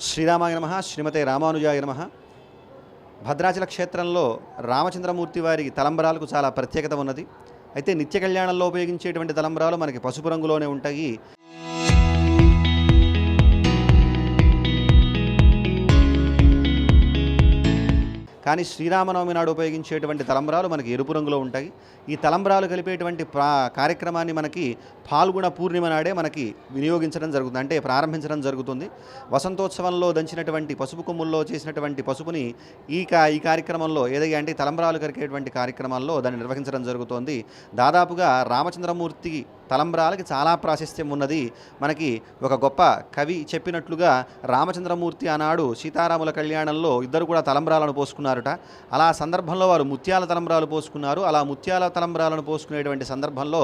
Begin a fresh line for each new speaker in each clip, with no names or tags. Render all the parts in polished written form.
శ్రీరామాయ నమః శ్రీమతే రామానుజాయ నమః. భద్రాచల క్షేత్రంలో రామచంద్రమూర్తి వారి తలంబరాలకు చాలా ప్రత్యేకత ఉన్నది. అయితే నిత్య కళ్యాణంలో ఉపయోగించేటువంటి తలంబరాలు మనకి పసుపు రంగులోనే ఉంటాయి. కానీ శ్రీరామనవమి నాడు ఉపయోగించేటువంటి తలంబరాలు మనకి ఎరుపు రంగులో ఉంటాయి. ఈ తలంబరాలు కలిపేటువంటి కార్యక్రమాన్ని మనకి పాల్గొన పూర్ణిమ నాడే మనకి వినియోగించడం జరుగుతుంది, అంటే ప్రారంభించడం జరుగుతుంది. వసంతోత్సవంలో దంచినటువంటి పసుపు కొమ్ముల్లో చేసినటువంటి పసుపుని ఈ కార్యక్రమంలో ఏదైతే అంటే తలంబరాలు కలిగేటువంటి కార్యక్రమాల్లో దాన్ని నిర్వహించడం జరుగుతోంది. దాదాపుగా రామచంద్రమూర్తి తలంబరాలకి చాలా ప్రాశస్త్యం ఉన్నది. మనకి ఒక గొప్ప కవి చెప్పినట్లుగా రామచంద్రమూర్తి ఆనాడు సీతారాముల కళ్యాణంలో ఇద్దరు కూడా తలంబరాలను పోసుకున్నారుట. అలా సందర్భంలో వారు ముత్యాల తలంబరాలు పోసుకున్నారు. అలా ముత్యాల తలంబరాలను పోసుకునేటువంటి సందర్భంలో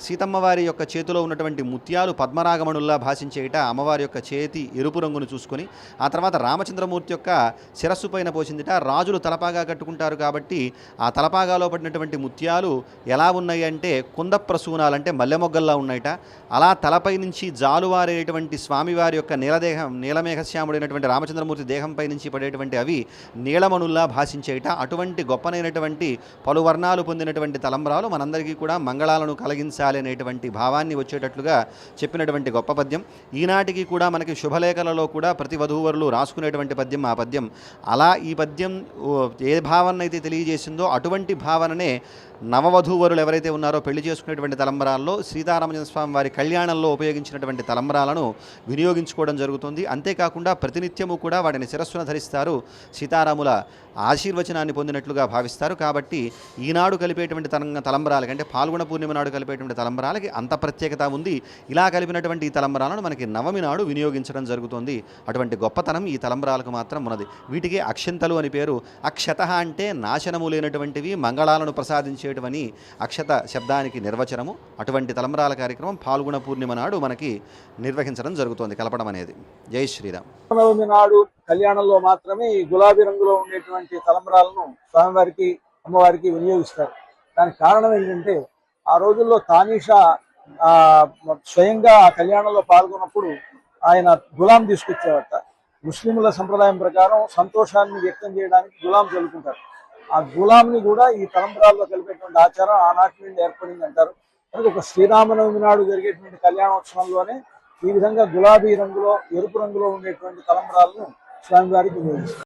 సీతమ్మ వారి యొక్క చేతిలో ఉన్నటువంటి ముత్యాలు పద్మరాగమణుల్లా భాషించేట అమ్మవారి యొక్క చేతి ఎరుపు రంగును చూసుకొని ఆ తర్వాత రామచంద్రమూర్తి యొక్క శిరస్సు పైన పోసిందిట. రాజులు తలపాగా కట్టుకుంటారు కాబట్టి ఆ తలపాగాలో పడినటువంటి ముత్యాలు ఎలా ఉన్నాయి అంటే కుందప్రసూనాలు, అంటే మల్లెమొగ్గల్లా ఉన్నాయట. అలా తలపై నుంచి జాలువారేటువంటి స్వామివారి యొక్క నీలమేఘశ్యాముడైనటువంటి రామచంద్రమూర్తి దేహంపై నుంచి పడేటువంటి అవి నీలమణుల్లా భాషించేట. అటువంటి గొప్పనైనటువంటి పలు వర్ణాలు పొందినటువంటి తలంబరాలు మనందరికీ కూడా మంగళాలను కలిగించాలి అనేటువంటి భావాన్ని వచ్చేటట్లుగా చెప్పినటువంటి గొప్ప పద్యం. ఈనాటికి కూడా మనకి శుభలేఖలలో కూడా ప్రతి వధూవరులు రాసుకునేటువంటి పద్యం ఆ పద్యం. అలా ఈ పద్యం ఏ భావనైతే తెలియజేసిందో అటువంటి భావననే నవవధూవరులు ఎవరైతే ఉన్నారో పెళ్లి చేసుకునేటువంటి తలంబరాల్లో సీతారామచంద్ర స్వామి వారి కళ్యాణంలో ఉపయోగించినటువంటి తలంబరాలను వినియోగించుకోవడం జరుగుతుంది. అంతేకాకుండా ప్రతినిత్యము కూడా వాటిని శిరస్సున ధరిస్తారు, సీతారాముల ఆశీర్వచనాన్ని పొందినట్లుగా భావిస్తారు. కాబట్టి ఈనాడు కలిపేటువంటి తలంబరాలకి, అంటే పాల్గొన పూర్ణిమ నాడు కలిపేటువంటి తలంబరాలకి అంత ప్రత్యేకత ఉంది. ఇలా కలిపినటువంటి ఈ తలంబరాలను మనకి నవమి నాడు వినియోగించడం జరుగుతుంది. అటువంటి గొప్పతనం ఈ తలంబరాలకు మాత్రం ఉన్నది. వీటికి అక్షంతలు అని పేరు. అక్షత అంటే నాశనము లేనటువంటివి, మంగళాలను ప్రసాదించేటివని అక్షత శబ్దానికి నిర్వచనము. అటువంటి తలంబరాల కార్యక్రమం పాల్గొన పూర్ణిమ నాడు మనకి నిర్వహించడం జరుగుతుంది, కలపడం అనేది. జై శ్రీరామ్.
నవమి నాడు కళ్యాణంలో మాత్రమే ఈ గులాబీ రంగులో ఉండేటువంటి తలంబరాలను స్వామివారికి అమ్మవారికి వినియోగిస్తారు. దానికి కారణం ఏంటంటే ఆ రోజుల్లో తానీషా స్వయంగా ఆ కళ్యాణంలో పాల్గొన్నప్పుడు ఆయన గులాం తీసుకొచ్చేవాట. ముస్లింల సంప్రదాయం ప్రకారం సంతోషాన్ని వ్యక్తం చేయడానికి గులాం చల్లుకుంటారు. ఆ గులాంని కూడా ఈ తలంబరాల్లో కలిపేటువంటి ఆచారం ఆనాటి నుండి ఏర్పడింది అంటారు. కనుక ఒక శ్రీరామనవమి నాడు జరిగేటువంటి కళ్యాణోత్సవంలోనే ఈ విధంగా గులాబీ రంగులో ఎరుపు రంగులో ఉండేటువంటి తలంబరాలను స్వామివారికి వినియోగిస్తారు.